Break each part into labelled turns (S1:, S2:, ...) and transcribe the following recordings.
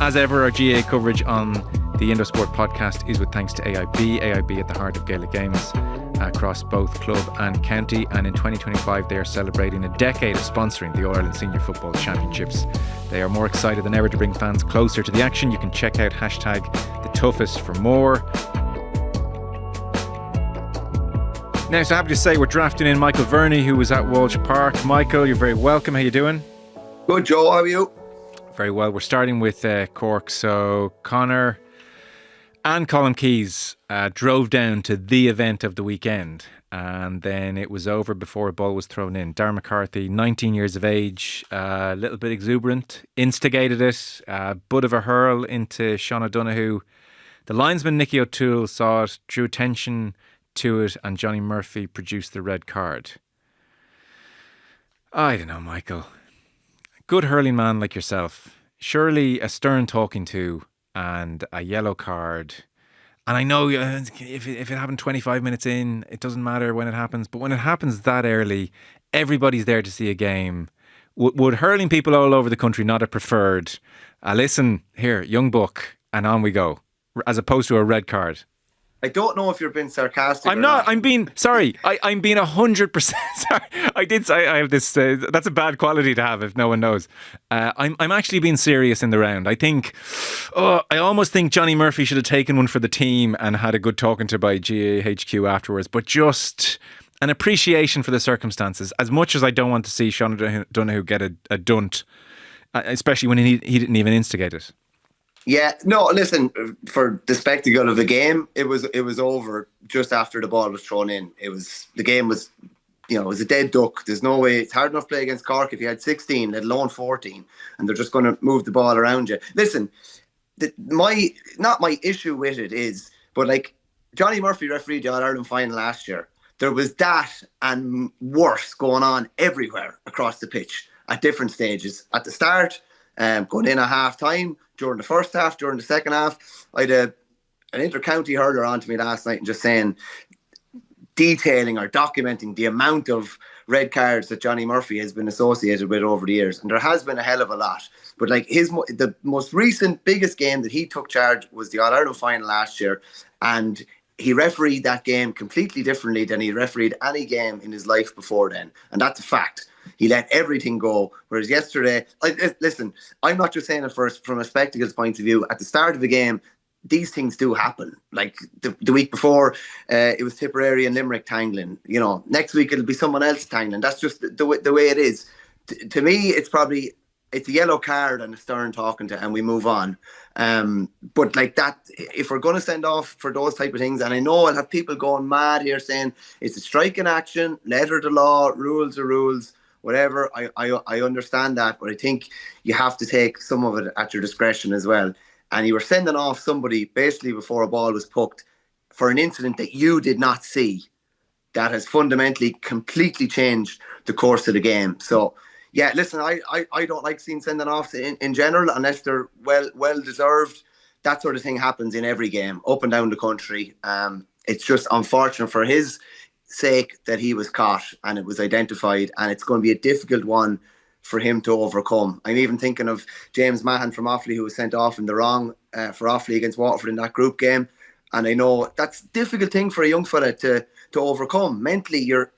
S1: As ever, our GAA coverage on the Indo Sport podcast is with thanks to AIB. AIB at the heart of Gaelic games across both club and county. And in 2025, they are celebrating a decade of sponsoring the All-Ireland Senior Football Championships. They are more excited than ever to bring fans closer to the action. You can check out hashtag the toughest for more. Now, so happy to say we're drafting in Michael Verney, who was at Walsh Park. Michael, you're very welcome. How you doing?
S2: Good, Joe. How are you?
S1: Very well. We're starting with Cork. So Conor and Colin Keys drove down to the event of the weekend, and then it was over before a ball was thrown in. Darren McCarthy, 19 years of age, a little bit exuberant, instigated it, bit of a hurl into Sean O'Donoghue. The linesman Nicky O'Toole saw it, drew attention to it, and Johnny Murphy produced the red card. I don't know, Michael. Good hurling man like yourself, surely a stern talking to and a yellow card. And I know if it happened 25 minutes in, it doesn't matter when it happens. But when it happens that early, everybody's there to see a game. Would hurling people all over the country not have preferred, listen, here, young buck, and on we go, as opposed to a red card?
S2: I don't know if you're being sarcastic.
S1: I'm not. I'm being 100%. Sorry. I did say I have this. That's a bad quality to have if no one knows. I'm actually being serious in the round. I think. I almost think Johnny Murphy should have taken one for the team and had a good talking to by GAHQ afterwards. But just an appreciation for the circumstances. As much as I don't want to see Sean O'Donoghue get a dunt, especially when he didn't even instigate it.
S2: Yeah, no, listen, for the spectacle of the game, it was over just after the ball was thrown in. The game was, it was a dead duck. There's no way. It's hard enough to play against Cork if you had 16, let alone 14, and they're just going to move the ball around you. Listen, not my issue with it is, but like Johnny Murphy refereed the All-Ireland final last year. There was that and worse going on everywhere across the pitch at different stages. At the start, going in at half-time, during the first half, during the second half. I had an inter-county hurler on to me last night and just saying, detailing or documenting the amount of red cards that Johnny Murphy has been associated with over the years. And there has been a hell of a lot. But like the most recent, biggest game that he took charge was the All-Ireland final last year. And he refereed that game completely differently than he refereed any game in his life before then. And that's a fact. He let everything go. Whereas yesterday, listen, I'm not just saying it from a spectacles point of view. At the start of the game, these things do happen. Like the week before, it was Tipperary and Limerick tangling. Next week it'll be someone else tangling. That's just the way it is. To me, it's a yellow card and a stern talking to, and we move on. But like that, if we're going to send off for those type of things, and I know I'll have people going mad here saying it's a striking action, letter of the law, rules are rules. Whatever, I understand that, but I think you have to take some of it at your discretion as well. And you were sending off somebody basically before a ball was pucked for an incident that you did not see that has fundamentally completely changed the course of the game. So, yeah, listen, I don't like seeing sending offs in general unless they're well deserved. That sort of thing happens in every game, up and down the country. It's just unfortunate for his sake that he was caught and it was identified, and it's going to be a difficult one for him to overcome. I'm even thinking of James Mahan from Offaly, who was sent off in the wrong for Offaly against Waterford in that group game, and I know that's a difficult thing for a young fella to overcome. Mentally, you're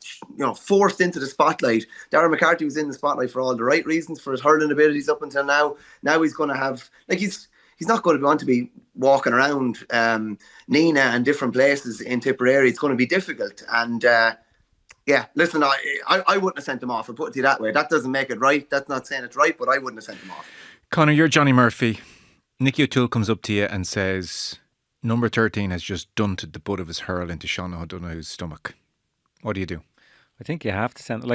S2: forced into the spotlight. Darren McCarthy was in the spotlight for all the right reasons for his hurling abilities up until now. Now he's going to have, he's not going to want to be walking around Nina and different places in Tipperary. It's going to be difficult. And listen, I wouldn't have sent him off. I'll put it to you that way. That doesn't make it right. That's not saying it's right, but I wouldn't have sent him off.
S1: Conor, you're Johnny Murphy. Nicky O'Toole comes up to you and says, number 13 has just dunted the butt of his hurl into Sean O'Donoghue's stomach. What do you do?
S3: I think you have to send...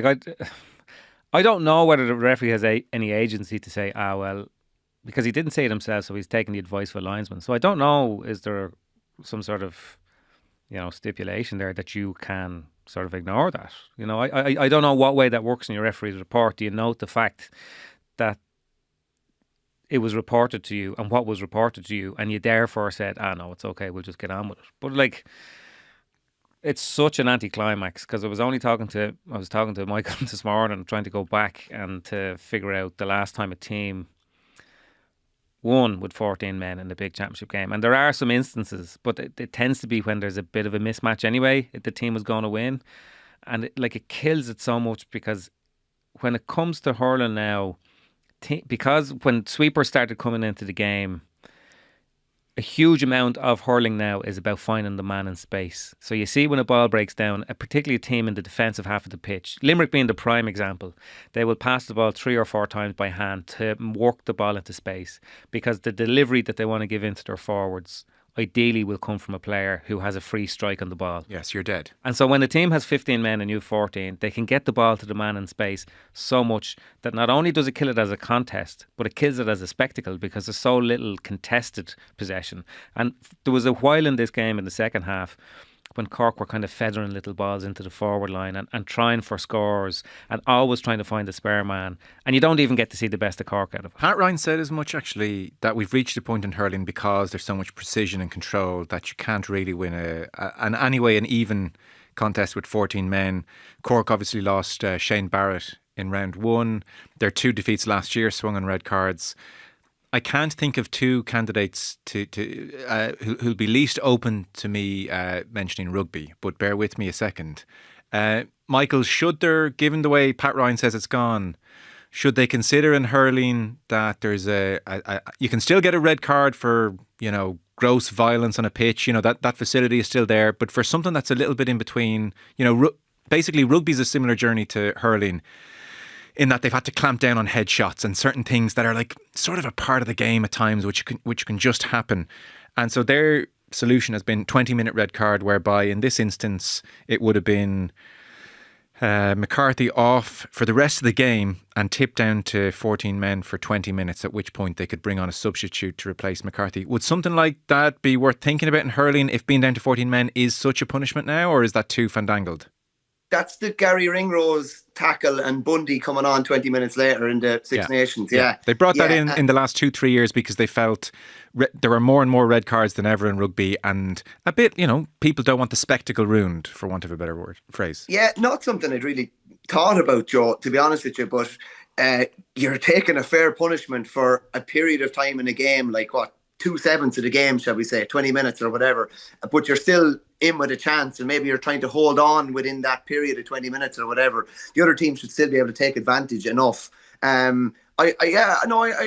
S3: I don't know whether the referee has any agency to say, because he didn't say it himself, so he's taking the advice of a linesman. So I don't know, is there some sort of, stipulation there that you can sort of ignore that? I don't know what way that works in your referee's report. Do you note the fact that it was reported to you and what was reported to you, and you therefore said, no, it's okay, we'll just get on with it? But it's such an anticlimax, because I was talking to Michael this morning, trying to go back and to figure out the last time a team won with 14 men in the big championship game. And there are some instances, but it tends to be when there's a bit of a mismatch anyway, the team was going to win. And it kills it so much, because when it comes to hurling now, because when sweepers started coming into the game, a huge amount of hurling now is about finding the man in space. So you see when a ball breaks down, particularly a team in the defensive half of the pitch, Limerick being the prime example, they will pass the ball 3 or 4 times by hand to work the ball into space, because the delivery that they want to give into their forwards ideally will come from a player who has a free strike on the ball.
S1: Yes, you're dead.
S3: And so when the team has 15 men and you 14, they can get the ball to the man in space so much that not only does it kill it as a contest, but it kills it as a spectacle, because there's so little contested possession. And there was a while in this game in the second half when Cork were kind of feathering little balls into the forward line and trying for scores and always trying to find the spare man. And you don't even get to see the best of Cork out of it.
S1: Pat Ryan said as much, actually, that we've reached a point in hurling, because there's so much precision and control, that you can't really win an even contest with 14 men. Cork obviously lost Shane Barrett in round 1. Their 2 defeats last year swung on red cards. I can't think of 2 candidates who'll be least open to me mentioning rugby, but bear with me a second. Michael, should there, given the way Pat Ryan says it's gone, should they consider in hurling that there's you can still get a red card for, gross violence on a pitch, that facility is still there, but for something that's a little bit in between, basically rugby's a similar journey to hurling, in that they've had to clamp down on headshots and certain things that are like sort of a part of the game at times, which can just happen. And so their solution has been 20-minute red card, whereby in this instance it would have been McCarthy off for the rest of the game and Tipp down to 14 men for 20 minutes, at which point they could bring on a substitute to replace McCarthy. Would something like that be worth thinking about in hurling, if being down to 14 men is such a punishment now, or is that too fandangled?
S2: That's the Gary Ringrose tackle and Bundy coming on 20 minutes later in the Six Nations. Yeah.
S1: They brought that in the last 2-3 years, because they felt there were more and more red cards than ever in rugby, and a bit, people don't want the spectacle ruined, for want of a better phrase. Yeah,
S2: not something I'd really thought about, Joe, to be honest with you, but you're taking a fair punishment for a period of time in a game, like 2/7 of the game, shall we say, 20 minutes or whatever, but you're still in with a chance, and maybe you're trying to hold on within that period of 20 minutes or whatever. The other team should still be able to take advantage enough. I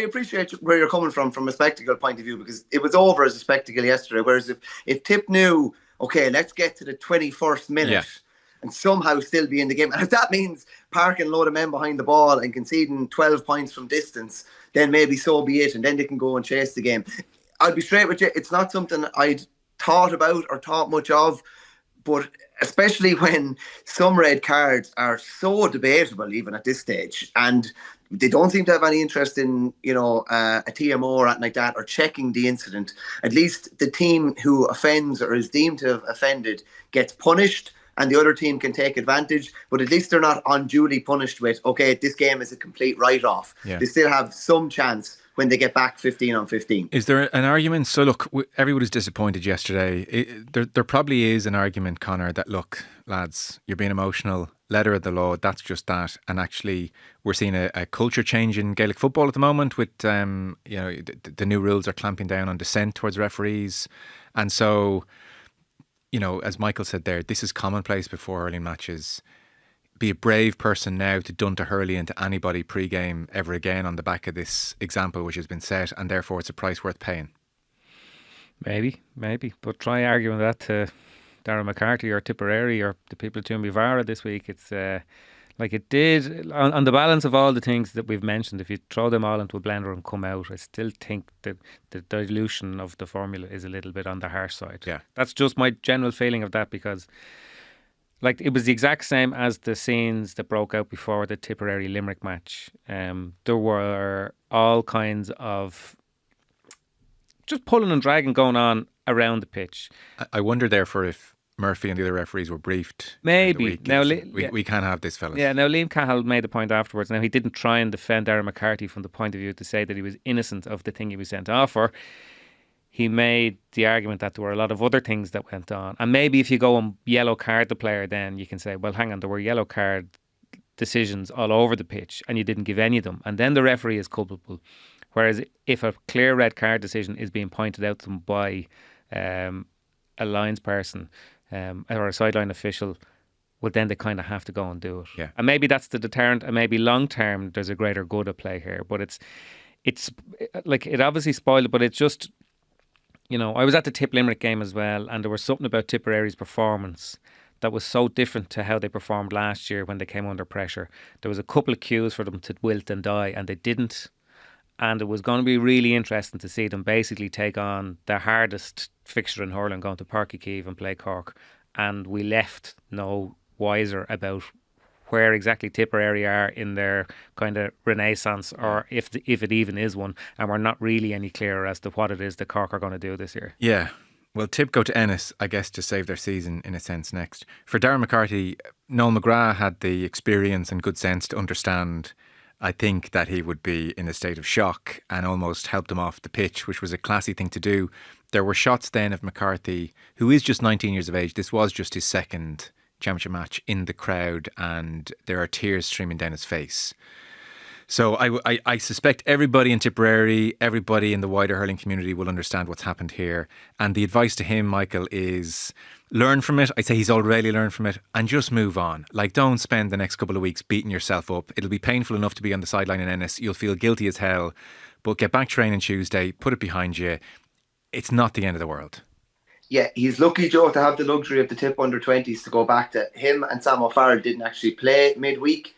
S2: appreciate where you're coming from a spectacle point of view, because it was over as a spectacle yesterday, whereas if Tipp knew, okay, let's get to the 21st minute and somehow still be in the game, and if that means parking a load of men behind the ball and conceding 12 points from distance, then maybe so be it, and then they can go and chase the game. I'll be straight with you, it's not something I'd thought about or thought much of, but especially when some red cards are so debatable even at this stage, and they don't seem to have any interest in, a TMO or anything like that, or checking the incident. At least the team who offends or is deemed to have offended gets punished, and the other team can take advantage, but at least they're not unduly punished with, okay, this game is a complete write-off. Yeah. They still have some chance when they get back 15 on 15.
S1: Is there an argument? So look, everybody's disappointed yesterday. There probably is an argument, Conor, that look, lads, you're being emotional, letter of the law, that's just that. And actually we're seeing a culture change in Gaelic football at the moment with, the new rules are clamping down on dissent towards referees. And so, as Michael said there, this is commonplace before hurling matches. Be a brave person now to dun to hurley into anybody pre-game ever again on the back of this example which has been set, and therefore it's a price worth paying.
S3: Maybe. But try arguing that to Darren McCarthy or Tipperary or the people at Toomevara this week. It's like it did on the balance of all the things that we've mentioned. If you throw them all into a blender and come out, I still think that the dilution of the formula is a little bit on the harsh side. Yeah, that's just my general feeling of that, because it was the exact same as the scenes that broke out before the Tipperary Limerick match. There were all kinds of just pulling and dragging going on around the pitch.
S1: I wonder, therefore, if Murphy and the other referees were briefed.
S3: Maybe.
S1: Now, we can't have this, fellas.
S3: Yeah, now Liam Cahill made the point afterwards. Now, he didn't try and defend Darren McCarthy from the point of view to say that he was innocent of the thing he was sent off for. He made the argument that there were a lot of other things that went on. And maybe if you go and yellow card the player, then you can say, well, hang on, there were yellow card decisions all over the pitch and you didn't give any of them. And then the referee is culpable. Whereas if a clear red card decision is being pointed out to them by a linesperson or a sideline official, well, then they kind of have to go and do it.
S1: Yeah.
S3: And maybe that's the deterrent, and maybe long term there's a greater good at play here. But it's like, it obviously spoiled it, but it's just, I was at the Tipp Limerick game as well, and there was something about Tipperary's performance that was so different to how they performed last year when they came under pressure. There was a couple of cues for them to wilt and die, and they didn't. And it was going to be really interesting to see them basically take on their hardest fixture in hurling, going to Páirc Uí Chaoimh and play Cork. And we left no wiser about where exactly Tipperary are in their kind of renaissance, or if it even is one. And we're not really any clearer as to what it is that Cork are going to do this year.
S1: Yeah. Well, Tipp go to Ennis, I guess, to save their season in a sense next. For Darren McCarthy, Noel McGrath had the experience and good sense to understand, I think, that he would be in a state of shock, and almost helped him off the pitch, which was a classy thing to do. There were shots then of McCarthy, who is just 19 years of age. This was just his second championship match, in the crowd, and there are tears streaming down his face. So I suspect everybody in Tipperary, everybody in the wider hurling community will understand what's happened here. And the advice to him, Michael, is learn from it. I say he's already learned from it, and just move on. Like, don't spend the next couple of weeks beating yourself up. It'll be painful enough to be on the sideline in Ennis. You'll feel guilty as hell. But get back training Tuesday, put it behind you. It's not the end of the world.
S2: Yeah, he's lucky, Joe, to have the luxury of the Tipp under-20s to go back to. Him and Sam O'Farrell didn't actually play midweek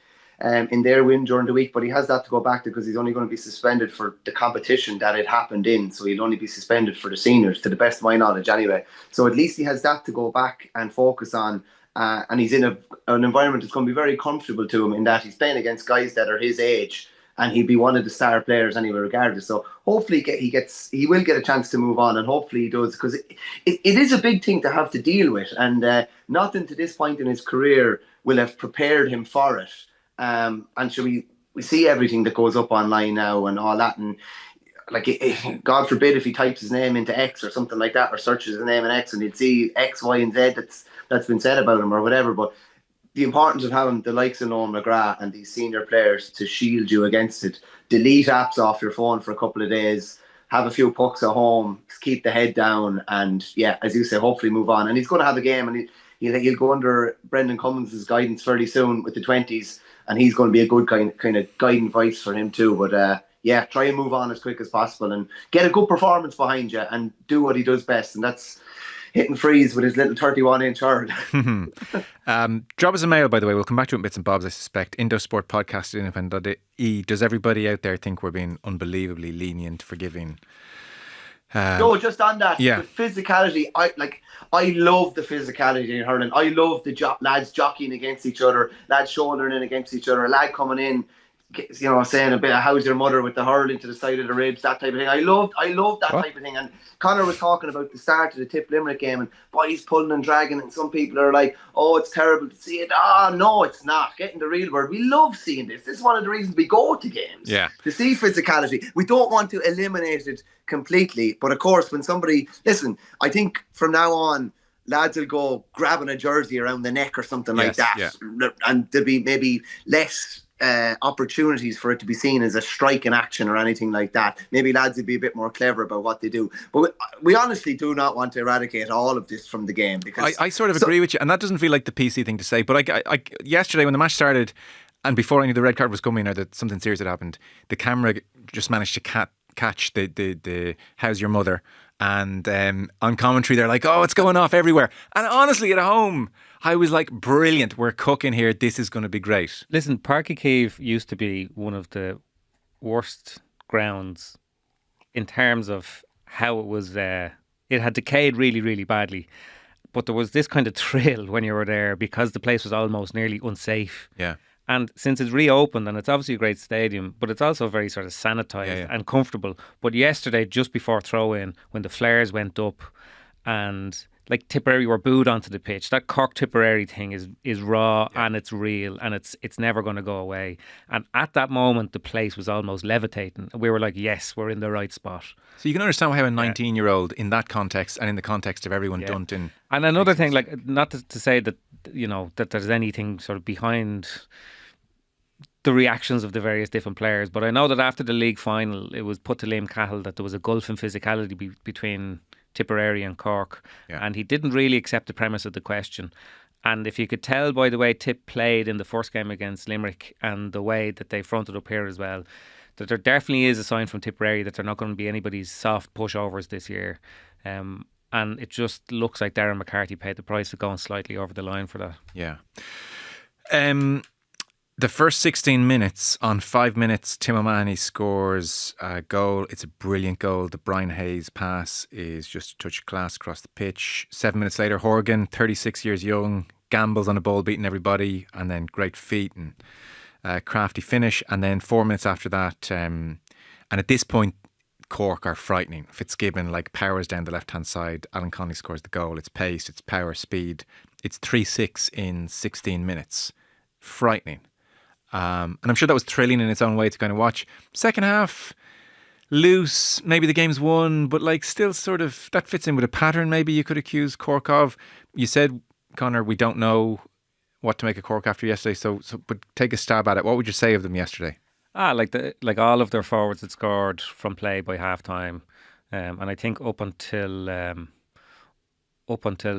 S2: in their win during the week, but he has that to go back to because he's only going to be suspended for the competition that it happened in, so he'll only be suspended for the seniors, to the best of my knowledge anyway. So at least he has that to go back and focus on, and he's in an environment that's going to be very comfortable to him, in that he's playing against guys that are his age, and he'd be one of the star players anyway regardless. So hopefully he will get a chance to move on, and hopefully he does, because it is a big thing to have to deal with, and nothing to this point in his career will have prepared him for it. And so we see everything that goes up online now and all that, and like, God forbid if he types his name into X or something like that, or searches his name in X, and he'd see X, Y and Z that's been said about him or whatever. But the importance of having the likes of Noel McGrath and these senior players to shield you against it. Delete apps off your phone for a couple of days, have a few pucks at home, keep the head down, and yeah, as you say, hopefully move on. And he's going to have a game, and he'll go under Brendan Cummins' guidance fairly soon with the 20s, and he's going to be a good kind of guiding voice for him too. But yeah, try and move on as quick as possible and get a good performance behind you and do what he does best, and that's hitting frees with his little 31-inch hurl.
S1: Drop us a mail, by the way. We'll come back to it in bits and bobs, I suspect. Indo Sport podcast at independent.ie. Does everybody out there think we're being unbelievably lenient, forgiving?
S2: No, just on that,
S1: yeah.
S2: The physicality. I love the physicality in hurling. I love the lads jockeying against each other, lads shouldering in against each other, a lad coming in, saying a bit of "how's your mother" with the hurling to the side of the ribs, that type of thing. I love that type of thing. And Conor was talking about the start of the Tipp Limerick game, and boys pulling and dragging, and some people are like, "Oh, it's terrible to see it." No, it's not. Getting the real word. We love seeing this. This is one of the reasons we go to games.
S1: Yeah.
S2: To see physicality. We don't want to eliminate it completely, but of course, when somebody listen, I think from now on, lads will go grabbing a jersey around the neck or something like that, and there'll be maybe less opportunities for it to be seen as a strike in action or anything like that. Maybe lads would be a bit more clever about what they do. But we honestly do not want to eradicate all of this from the game, because
S1: I sort of agree with you, and that doesn't feel like the PC thing to say. But I yesterday when the match started, and before I knew the red card was coming or that something serious had happened, the camera just managed to catch the "how's your mother," and on commentary they're like, "Oh, it's going off everywhere." And honestly, at home, I was like, brilliant, we're cooking here, this is going to be great.
S3: Listen, Páirc Uí Chaoimh used to be one of the worst grounds in terms of how it was, it had decayed really, really badly. But there was this kind of thrill when you were there because the place was almost nearly unsafe.
S1: Yeah.
S3: And since it's reopened, and it's obviously a great stadium, but it's also very sort of sanitised and comfortable. But yesterday, just before throw-in, when the flares went up and like Tipperary were booed onto the pitch, that Cork Tipperary thing is raw and it's real, and it's never going to go away. And at that moment, the place was almost levitating. We were like, yes, we're in the right spot.
S1: So you can understand how a 19-year-old in that context and in the context of everyone dumped in.
S3: And another thing, like, not to say that, that there's anything sort of behind the reactions of the various different players. But I know that after the league final, it was put to Liam Cahill that there was a gulf in physicality between Tipperary and Cork, and he didn't really accept the premise of the question. And if you could tell by the way Tipp played in the first game against Limerick and the way that they fronted up here as well, that there definitely is a sign from Tipperary that they're not going to be anybody's soft pushovers this year. And it just looks like Darren McCarthy paid the price of going slightly over the line for that.
S1: Yeah. The first 16 minutes, on 5 minutes, Tim O'Mahony scores a goal. It's a brilliant goal. The Brian Hayes pass is just a touch of class across the pitch. 7 minutes later, Horgan, 36 years young, gambles on the ball, beating everybody, and then great feet and crafty finish. And then 4 minutes after that, and at this point, Cork are frightening. Fitzgibbon powers down the left-hand side. Alan Connolly scores the goal. It's pace, it's power, speed. It's 3-6 in 16 minutes. Frightening. And I'm sure that was thrilling in its own way to kind of watch. Second half, loose, maybe the game's won, but still sort of, that fits in with a pattern maybe you could accuse Cork of. You said, Conor, we don't know what to make of Cork after yesterday, so but take a stab at it. What would you say of them yesterday?
S3: Like all of their forwards had scored from play by half time. And I think up until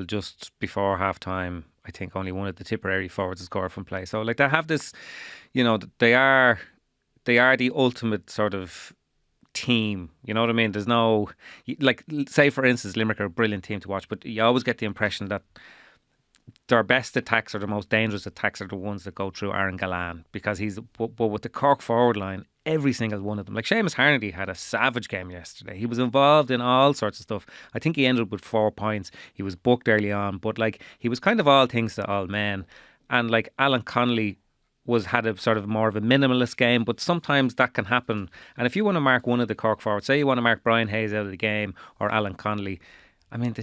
S3: just before half time, I think only one of the Tipperary forwards has scored from play. So they have this, they are the ultimate sort of team. You know what I mean? There's no, say for instance, Limerick are a brilliant team to watch, but you always get the impression that their best attacks or the most dangerous attacks are the ones that go through Aaron Gallan, because but with the Cork forward line, every single one of them. Seamus Harnedy had a savage game yesterday. He was involved in all sorts of stuff. I think he ended up with 4 points. He was booked early on, but he was kind of all things to all men. And Alan Connolly had a sort of more of a minimalist game, but sometimes that can happen. And if you want to mark one of the Cork forwards, say you want to mark Brian Hayes out of the game or Alan Connolly, I mean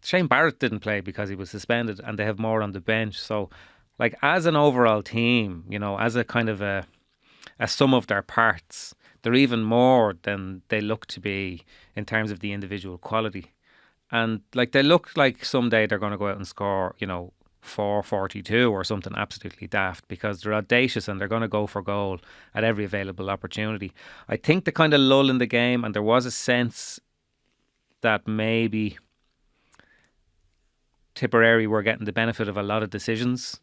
S3: Shane Barrett didn't play because he was suspended, and they have more on the bench. So as an overall team, as a kind of a sum of their parts, they're even more than they look to be in terms of the individual quality. And they look like someday they're going to go out and score, 442 or something absolutely daft, because they're audacious and they're going to go for goal at every available opportunity. I think the kind of lull in the game, and there was a sense that maybe Tipperary were getting the benefit of a lot of decisions,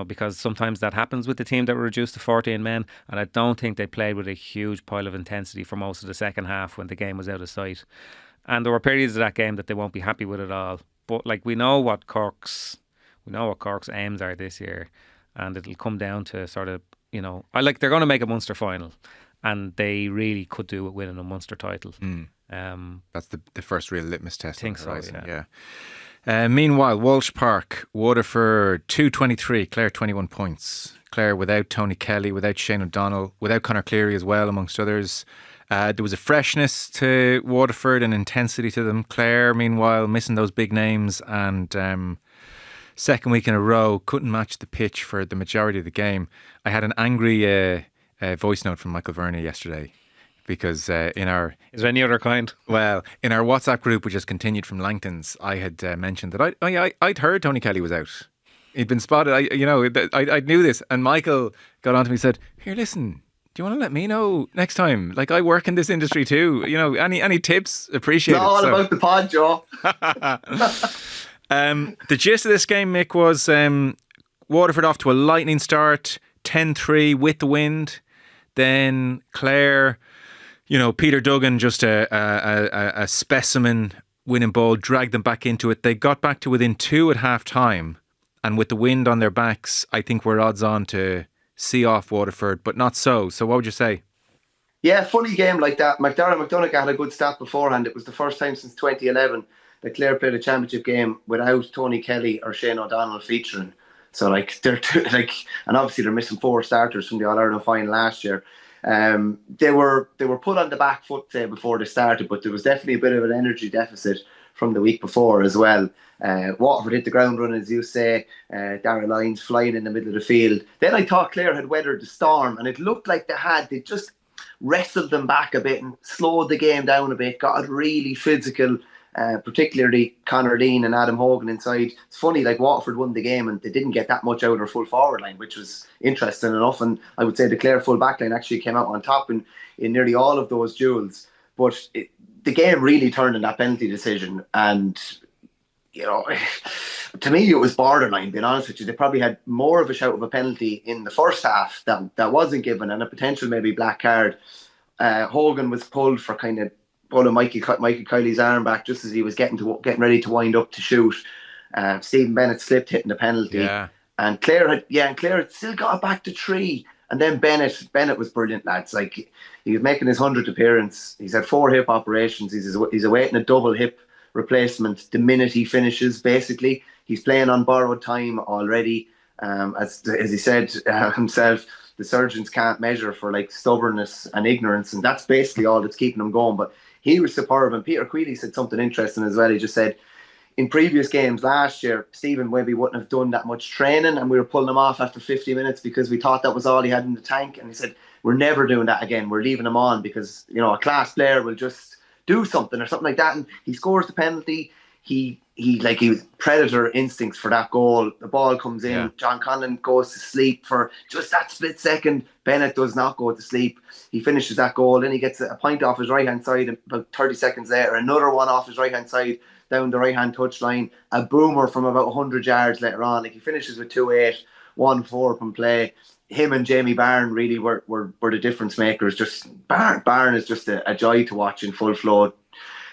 S3: because sometimes that happens with the team that were reduced to 14 men, and I don't think they played with a huge pile of intensity for most of the second half when the game was out of sight. And there were periods of that game that they won't be happy with at all. But we know what Cork's aims are this year, and it'll come down to sort of, they're going to make a Munster final, and they really could do it winning a Munster title.
S1: That's the first real litmus test.
S3: I think so,
S1: yeah. Meanwhile, Walsh Park, Waterford 223, Clare 21 points. Clare without Tony Kelly, without Shane O'Donnell, without Conor Cleary as well, amongst others. There was a freshness to Waterford and intensity to them. Clare, meanwhile, missing those big names, and second week in a row, couldn't match the pitch for the majority of the game. I had an angry voice note from Michael Verney yesterday, because in our...
S3: Is there any other kind?
S1: Well, in our WhatsApp group, which has continued from Langton's, I had mentioned that I'd heard Tony Kelly was out. He'd been spotted. I knew this. And Michael got on to me and said, "Here, listen, do you want to let me know next time? I work in this industry too. Any tips? Appreciate it."
S2: All about the pod, Joe.
S1: The gist of this game, Mick, was Waterford off to a lightning start, 10-3 with the wind. Then Clare... Peter Duggan, just a specimen winning ball, dragged them back into it. They got back to within 2 at half time, and with the wind on their backs, I think we're odds on to see off Waterford, but not so. So what would you say?
S2: Yeah, funny game like that. McDonough had a good stat beforehand. It was the first time since 2011 that Clare played a championship game without Tony Kelly or Shane O'Donnell featuring. So they're and obviously they're missing 4 starters from the All-Ireland final last year. They were put on the back foot, say, before they started, but there was definitely a bit of an energy deficit from the week before as well. Waterford hit the ground running, as you say. Darragh Lyons flying in the middle of the field. Then I thought Clare had weathered the storm, and it looked like they just wrestled them back a bit and slowed the game down a bit, got it really physical. particularly Conor Lean and Adam Hogan inside. It's funny, like Waterford won the game and they didn't get that much out of their full forward line, which was interesting enough. And I would say the Clare full back line actually came out on top in nearly all of those duels. But the game really turned in that penalty decision. And, you know, to me, it was borderline, being honest with you. They probably had more of a shout of a penalty in the first half that wasn't given, and a potential maybe black card. Hogan was pulled for kind of pulling Michael Kiley's arm back just as he was getting ready to wind up to shoot. Stephen Bennett slipped, hitting the penalty.
S1: Yeah.
S2: And Clare had still got it back to 3. And then Bennett was brilliant, lads. Like, he was making his 100th appearance. He's had 4 hip operations. He's awaiting a double hip replacement the minute he finishes, basically. He's playing on borrowed time already. As he said himself, the surgeons can't measure for like stubbornness and ignorance, and that's basically all that's keeping him going. But he was superb. And Peter Queally said something interesting as well. He just said, in previous games last year, Stephen maybe wouldn't have done that much training, and we were pulling him off after 50 minutes because we thought that was all he had in the tank. And he said, we're never doing that again. We're leaving him on because, you know, a class player will just do something or something like that. And he scores the penalty. He was predator instincts for that goal. The ball comes in. Yeah. John Conlon goes to sleep for just that split second. Bennett does not go to sleep. He finishes that goal. Then he gets a point off his right-hand side about 30 seconds later. Another one off his right-hand side down the right-hand touchline. A boomer from about 100 yards later on. Like, he finishes with 2-8, 1-4 from play. Him and Jamie Byrne really were the difference makers. Just Byrne is just a joy to watch in full flow.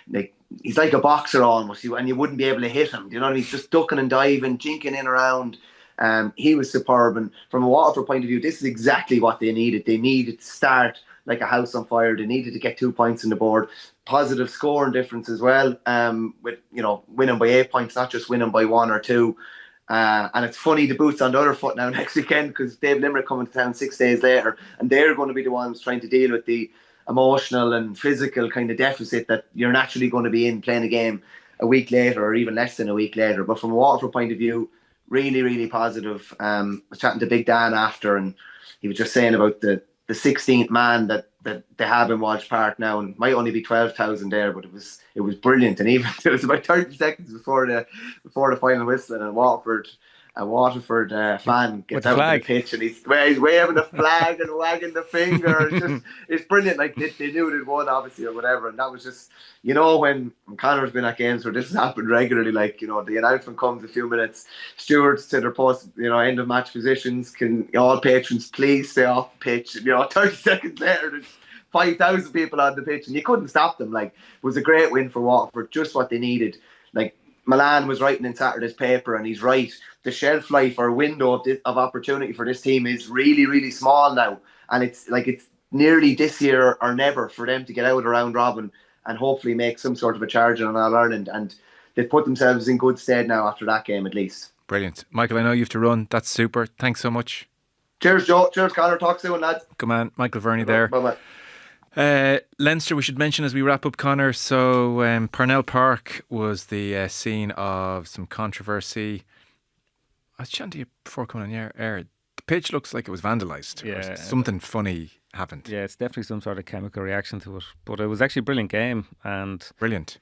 S2: Like, he's like a boxer almost, and you wouldn't be able to hit him. You know, he's just ducking and diving, jinking in around. He was superb, and from a Waterford point of view, this is exactly what they needed. They needed to start like a house on fire. They needed to get 2 points on the board. Positive scoring difference as well. With, you know, winning by 8 points, not just winning by 1 or 2. And it's funny, the boot's on the other foot now next weekend because Dave Limerick coming to town 6 days later, and they're going to be the ones trying to deal with the emotional and physical kind of deficit that you're naturally going to be in playing a game a week later or even less than a week later. But from a Waterford point of view, really, really positive. I was chatting to Big Dan after, and he was just saying about the 16th man that they have in Walsh Park now, and might only be 12,000 there, but it was brilliant. And even it was about 30 seconds before the final whistle, and a Waterford fan gets out of the pitch and he's waving the flag and wagging the finger. It's brilliant. Like, they knew they'd won, obviously, or whatever. And that was just, you know, when Conor's been at games where this has happened regularly, like, you know, the announcement comes a few minutes, stewards to their post, you know, end of match positions, can all patrons please stay off the pitch. You know, 30 seconds later, there's 5,000 people on the pitch and you couldn't stop them. Like, it was a great win for Waterford, just what they needed. Like, Milan was writing in Saturday's paper, and he's right. The shelf life or window of opportunity for this team is really, really small now. And it's nearly this year or never for them to get out of round robin and hopefully make some sort of a charge on All-Ireland. And they've put themselves in good stead now after that game, at least.
S1: Brilliant. Michael, I know you have to run. That's super. Thanks so much.
S2: Cheers, Joe. Cheers, Conor. Talk soon, lads.
S1: Come on, Michael Verney there.
S2: Bye-bye.
S1: Leinster, we should mention as we wrap up, Conor. So Parnell Park was the scene of some controversy. I was chatting to you before coming on air. The pitch looks like it was vandalised.
S3: Yeah,
S1: something funny happened.
S3: Yeah, it's definitely some sort of chemical reaction to it. But it was actually a brilliant game. And
S1: brilliant.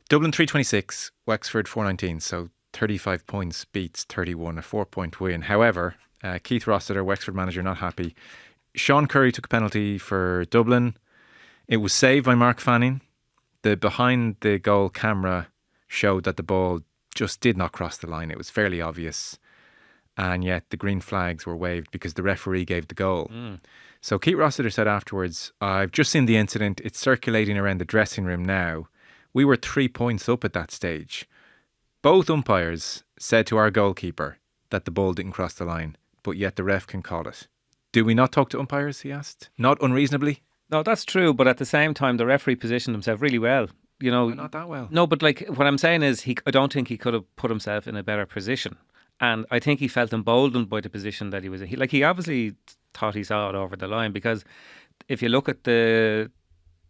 S1: Dublin 326, Wexford 419. So 35 points beats 31, a 4-point win. However, Keith Rossiter, Wexford manager, not happy. Sean Curry took a penalty for Dublin. It was saved by Mark Fanning. The behind the goal camera showed that the ball just did not cross the line. It was fairly obvious. And yet the green flags were waved because the referee gave the goal. So Keith Rossiter said afterwards, I've just seen the incident. It's circulating around the dressing room now. We were 3 points up at that stage. Both umpires said to our goalkeeper that the ball didn't cross the line, but yet the ref can call it. Do we not talk to umpires, he asked? Not unreasonably?
S3: No, that's true, but at the same time, the referee positioned himself really well. You know,
S1: not that well.
S3: No, but like what I'm saying is, I don't think he could have put himself in a better position, and I think he felt emboldened by the position that he was in. He obviously thought he saw it over the line, because if you look at the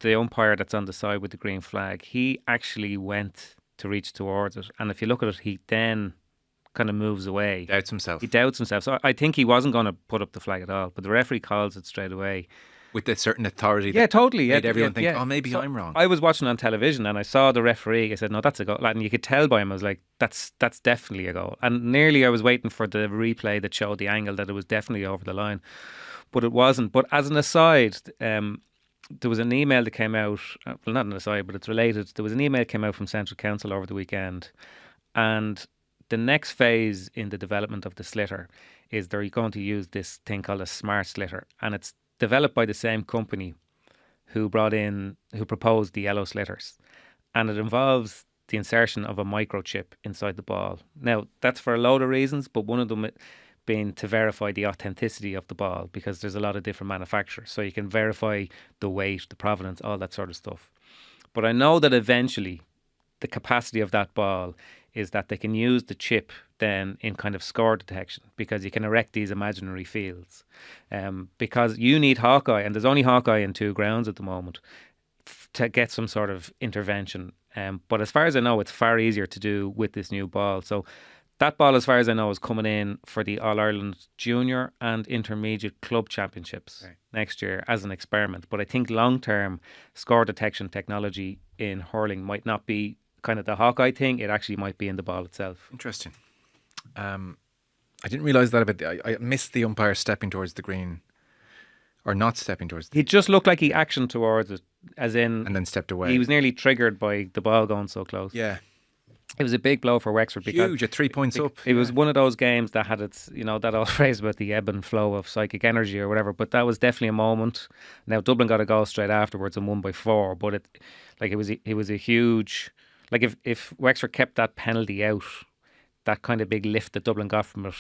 S3: umpire that's on the side with the green flag, he actually went to reach towards it, and if you look at it, he then kind of moves away.
S1: Doubts himself.
S3: He doubts himself. So I think he wasn't going to put up the flag at all, but the referee calls it straight away.
S1: with a certain authority.
S3: Yeah,
S1: that
S3: totally.
S1: made
S3: Yeah,
S1: everyone think,
S3: yeah.
S1: oh, maybe
S3: So
S1: I'm wrong.
S3: I was watching on television and I saw the referee. I said, no, that's a goal. And you could tell by him, I was like, that's definitely a goal. And nearly I was waiting for the replay that showed the angle that it was definitely over the line. But it wasn't. But as an aside, there was an email that came out, well, not an aside, but it's related. There was an email that came out from Central Council over the weekend. And the next phase in the development of the slitter is they're going to use this thing called a smart slitter. And it's developed by the same company who proposed the yellow slitters. And it involves the insertion of a microchip inside the ball. Now, that's for a load of reasons, but one of them being to verify the authenticity of the ball, because there's a lot of different manufacturers. So you can verify the weight, the provenance, all that sort of stuff. But I know that eventually the capacity of that ball is that they can use the chip then in kind of score detection, because you can erect these imaginary fields. Because you need Hawkeye, and there's only Hawkeye in 2 grounds at the moment, to get some sort of intervention. But as far as I know, it's far easier to do with this new ball. So that ball, as far as I know, is coming in for the All-Ireland Junior and Intermediate Club Championships next year as an experiment. But I think long-term score detection technology in hurling might not be kind of the Hawkeye thing. It actually might be in the ball itself.
S1: Interesting. I didn't realise that about I missed the umpire stepping towards the green, or not stepping towards
S3: He just looked like he actioned towards it, as in...
S1: and then stepped away.
S3: He was nearly triggered by the ball going so close.
S1: Yeah.
S3: It was a big blow for Wexford.
S1: Huge, at 3 points up.
S3: It was one of those games that had its, that old phrase about the ebb and flow of psychic energy or whatever, but that was definitely a moment. Now, Dublin got a goal straight afterwards and won by 4, but it was a huge... Like, if Wexford kept that penalty out, that kind of big lift that Dublin got from it,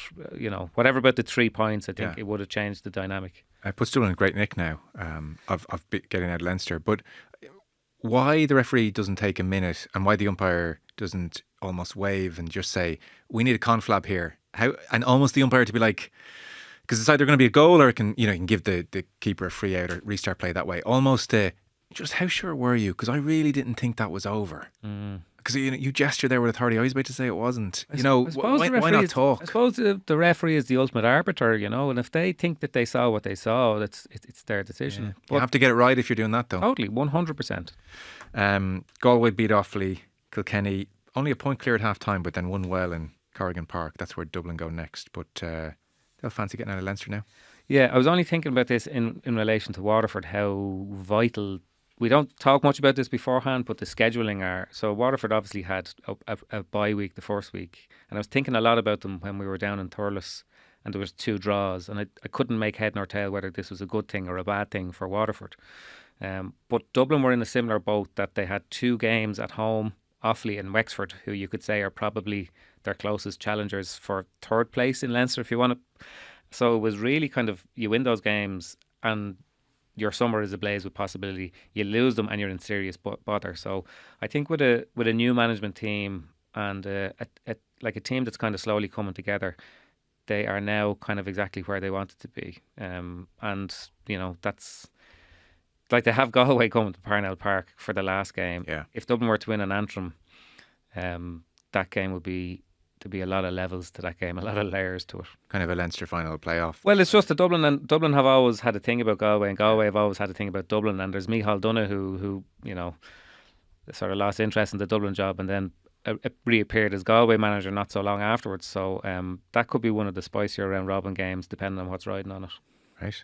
S3: whatever about the 3 points, I think it would have changed the dynamic.
S1: It puts Dublin in great nick now of getting out of Leinster. But why the referee doesn't take a minute, and why the umpire doesn't almost wave and just say, we need a conflab here. And almost the umpire to be like, because it's either going to be a goal or it can, you can give the keeper a free out or restart play that way. Almost just how sure were you? Because I really didn't think that was over. Because you gesture there with authority. I was about to say it wasn't. Why not talk?
S3: I suppose the referee is the ultimate arbiter, and if they think that they saw what they saw, it's their decision.
S1: Yeah. You have to get it right if you're doing that, though.
S3: Totally, 100%.
S1: Galway beat Offaly, Kilkenny, only a point clear at half time, but then won well in Corrigan Park. That's where Dublin go next. But they'll fancy getting out of Leinster now. Yeah,
S3: I was only thinking about this in relation to Waterford, how vital. We don't talk much about this beforehand, but the scheduling are... So Waterford obviously had a bye week the first week. And I was thinking a lot about them when we were down in Thurles and there was 2 draws. And I couldn't make head nor tail whether this was a good thing or a bad thing for Waterford. But Dublin were in a similar boat, that they had 2 games at home, Offaly and Wexford, who you could say are probably their closest challengers for 3rd place in Leinster, if you want to. So it was really kind of, you win those games and your summer is ablaze with possibility. You lose them and you're in serious bother. So I think with a new management team and a team that's kind of slowly coming together, they are now kind of exactly where they wanted to be. And that's like, they have Galway coming to Parnell Park for the last game.
S1: Yeah.
S3: If Dublin were to win an Antrim, that game would be... to be a lot of levels to that game, a lot of layers to it.
S1: Kind of a Leinster final playoff.
S3: Well, it's just that Dublin have always had a thing about Galway, and Galway have always had a thing about Dublin. And there's Micheál Donoghue who sort of lost interest in the Dublin job and then reappeared as Galway manager not so long afterwards. So that could be one of the spicier round robin games, depending on what's riding on it.
S1: Right.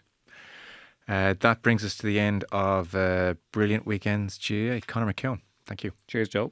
S1: That brings us to the end of Brilliant Weekend's GAA. Conor McKeon, thank you.
S3: Cheers, Joe.